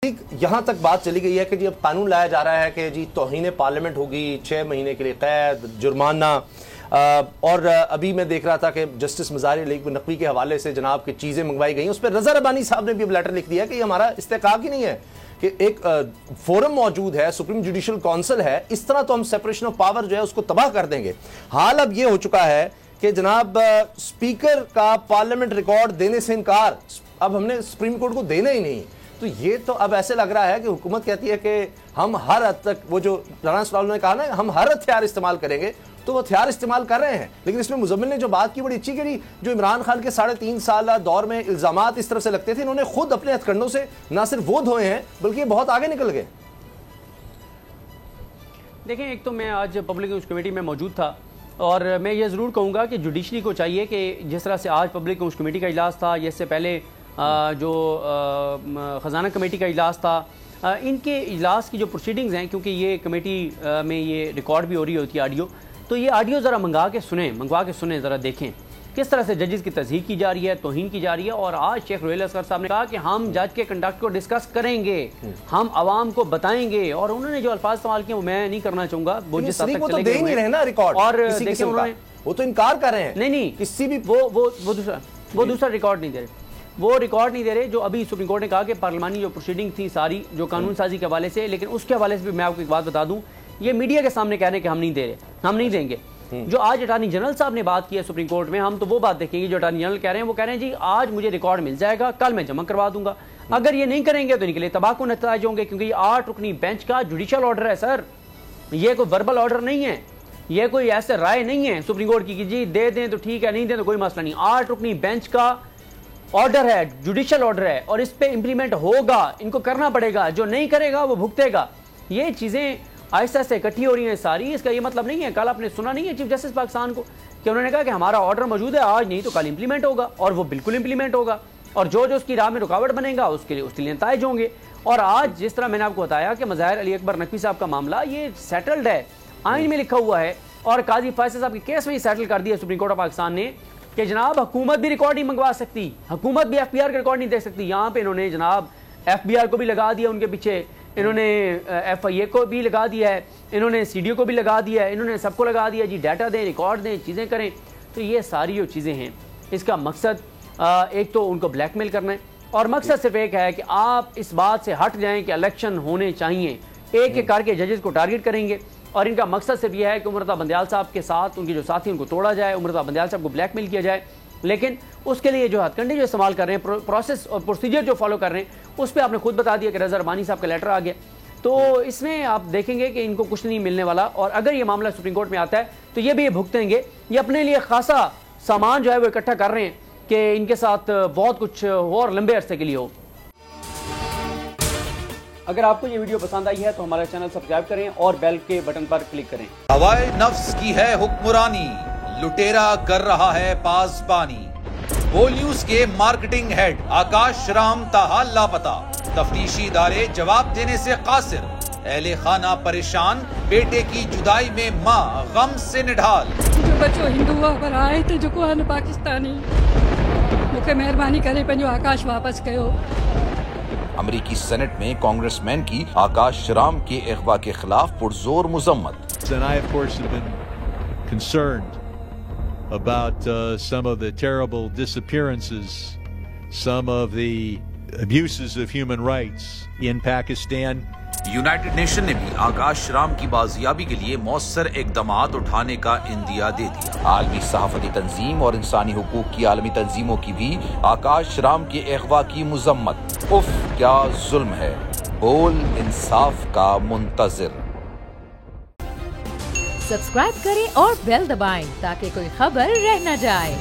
यहाँ तक बात चली गई है कि जी अब कानून लाया जा रहा है कि जी तौहीन पार्लियामेंट होगी, 6 महीने के लिए कैद, जुर्माना। और अभी मैं देख रहा था कि जस्टिस मज़ारी लीग नकवी के हवाले से जनाब की चीज़ें मंगवाई गई, उस पर रज़ा रब्बानी साहब ने भी अब लेटर लिख दिया कि हमारा इस्तेकाक ही नहीं है कि एक फोरम मौजूद है, सुप्रीम जुडिशल काउंसिल है, इस तरह तो हम सेपरेशन ऑफ पावर जो है उसको तबाह कर देंगे। हाल अब ये हो चुका है कि जनाब स्पीकर का पार्लियामेंट रिकॉर्ड देने से इनकार, अब हमने सुप्रीम कोर्ट को देना ही नहीं। तो ये तो अब ऐसे लग रहा है कि हुकूमत कहती है कि हम हर हद तक, वो जो राना सलाउल्लाह ने कहा ना, हम हर हथियार इस्तेमाल करेंगे, तो वो हथियार इस्तेमाल कर रहे हैं। लेकिन इसमें मुजम्मिल ने जो बात की बड़ी अच्छी करी, जो इमरान खान के 3.5 साल दौर में इल्जामात इस तरह से लगते थे, इन्होंने खुद अपने हथकंडों से ना सिर्फ वो धोए हैं बल्कि बहुत आगे निकल गए। देखें, एक तो मैं आज पब्लिक न्यूज़ कमेटी में मौजूद था और मैं ये ज़रूर कहूँगा कि जुडिशरी को चाहिए कि जिस तरह से आज पब्लिक न्यूज़ कमेटी का इजलास था, इससे पहले जो ख़जाना कमेटी का इजलास था, इनके इजलास की जो प्रोसीडिंग्स हैं, क्योंकि ये कमेटी में ये रिकॉर्ड भी हो रही होती है ऑडियो, तो ये ऑडियो ज़रा मंगवा के सुने, ज़रा देखें किस तरह से जजेस की तज़हीक की जा रही है, तौहीन की जा रही है। और आज शेख रुहैल असगर साहब ने कहा कि हम जज के कंडक्ट को डिस्कस करेंगे, हम आवाम को बताएंगे। और उन्होंने जो अल्फाज इस्तेमाल किए वो मैं नहीं करना चाहूँगा, वो जिस तरह तक चले गए ना रिकॉर्ड, और देखिए उन्होंने वो तो इनकार कर रहे हैं, नहीं किसी भी वो दूसरा रिकॉर्ड नहीं दे रहे, वो रिकॉर्ड नहीं दे रहे जो अभी सुप्रीम कोर्ट ने कहा कि पार्लिमानी जो प्रोसीडिंग थी सारी, जो कानून साजी के हवाले से। लेकिन उसके हवाले से भी मैं आपको एक बात बता दूं, ये मीडिया के सामने कह रहे हैं कि हम नहीं दे रहे, हम नहीं देंगे। जो आज अटॉर्नी जनरल साहब ने बात की है सुप्रीम कोर्ट में, हम तो वो बात देखेंगे जो अटॉर्नी जनरल कह रहे हैं। वो कह रहे हैं जी आज मुझे रिकॉर्ड मिल जाएगा, कल मैं जमा करवा दूंगा। अगर ये नहीं करेंगे तो इनके लिए तबाकू नतज होंगे, क्योंकि ये 8 रुकनी बेंच का जुडिशल ऑर्डर है सर, ये कोई वर्बल ऑर्डर नहीं है, ये कोई ऐसे राय नहीं है सुप्रीम कोर्ट की कि जी दे दें तो ठीक है, नहीं दें तो कोई मसला नहीं। 8 रुकनी बेंच का ऑर्डर है, जुडिशल ऑर्डर है, और इस पे इंप्लीमेंट होगा, इनको करना पड़ेगा, जो नहीं करेगा वो भुगतेगा। ये चीजें आहिस्ता से इकट्ठी हो रही हैं सारी। इसका ये मतलब नहीं है, कल आपने सुना नहीं है चीफ जस्टिस पाकिस्तान को कि उन्होंने कहा कि हमारा ऑर्डर मौजूद है, आज नहीं तो कल इंप्लीमेंट होगा, और वो बिल्कुल इंप्लीमेंट होगा, और जो उसकी राह में रुकावट बनेगा उसके लिए नताइज होंगे। और आज जिस तरह मैंने आपको बताया कि मज़ाहिर अली अकबर नकवी साहब का मामला ये सेटल्ड है, आइन में लिखा हुआ है, और काजी फैसल साहब के केस में ही सेटल कर दिया सुप्रीम कोर्ट ऑफ पाकिस्तान ने कि जनाब हुकूमत भी रिकॉर्ड नहीं मंगवा सकती, हुकूमत भी FBR का रिकॉर्ड नहीं दे सकती। यहाँ पे इन्होंने जनाब FBR को भी लगा दिया, उनके पीछे इन्होंने FIA को भी लगा दिया है, इन्होंने CDO को भी लगा दिया है, इन्होंने सबको लगा दिया जी डाटा दें, रिकॉर्ड दें, चीज़ें करें। तो ये सारी जो चीज़ें हैं, इसका मकसद एक तो उनको ब्लैकमेल करना है, और मकसद सिर्फ एक है कि आप इस बात से हट जाएं कि इलेक्शन होने चाहिए। एक एक करके जजेस को टारगेट करेंगे, और इनका मकसद सिर्फ यह है कि उमरता बंदयाल साहब के साथ उनके जो साथी उनको तोड़ा जाए, उमरता बंदयाल साहब को ब्लैकमेल किया जाए। लेकिन उसके लिए जो हथकंडे जो इस्तेमाल कर रहे हैं, प्रोसेस और प्रोसीजर जो फॉलो कर रहे हैं, उस पर आपने खुद बता दिया कि रज़ा रब्बानी साहब का लेटर आ गया। तो इसमें आप देखेंगे कि इनको कुछ नहीं मिलने वाला, और अगर ये मामला सुप्रीम कोर्ट में आता है तो ये भी भुगतेंगे। ये अपने लिए खासा सामान जो है वो इकट्ठा कर रहे हैं कि इनके साथ बहुत कुछ हो और लंबे अरसे के लिए हो। अगर आपको ये वीडियो पसंद आई है तो हमारा चैनल सब्सक्राइब करें और बेल के बटन पर क्लिक करें। हवाए नफ्स की है हुक्मरानी, लुटेरा कर रहा है पासबानी। बोल न्यूज के मार्केटिंग हेड आकाश राम ताहा लापता, तफ्तीशी इदारे जवाब देने से कासिर, अहले खाना परेशान, बेटे की जुदाई में माँ गम से निढाल। जो बच्चों हिंदू पर आए थे जो को पाकिस्तानी, मुझे मेहरबानी करे पंहिंजो आकाश वापस कयो। अमेरिकी सेनेट में कांग्रेसमैन की आकाश राम के अगवा के खिलाफ पुरजोर मुजम्मत। And I, of course, have been concerned about some of the terrible disappearances, some of the abuses of human rights in Pakistan. United nation ने भी आकाश राम की बाजियाबी के लिए मौसर इकदामात उठाने का इंदिया दे दिया। आलमी सहाफती तंजीम और इंसानी हुकूक की आलमी तंजीमों की भी आकाश राम के अगवा की मुजम्मत। उफ क्या जुल्म है, बोल इंसाफ का मुंतजिर। सब्सक्राइब करें और बेल दबाएं ताकि कोई खबर रह न जाए।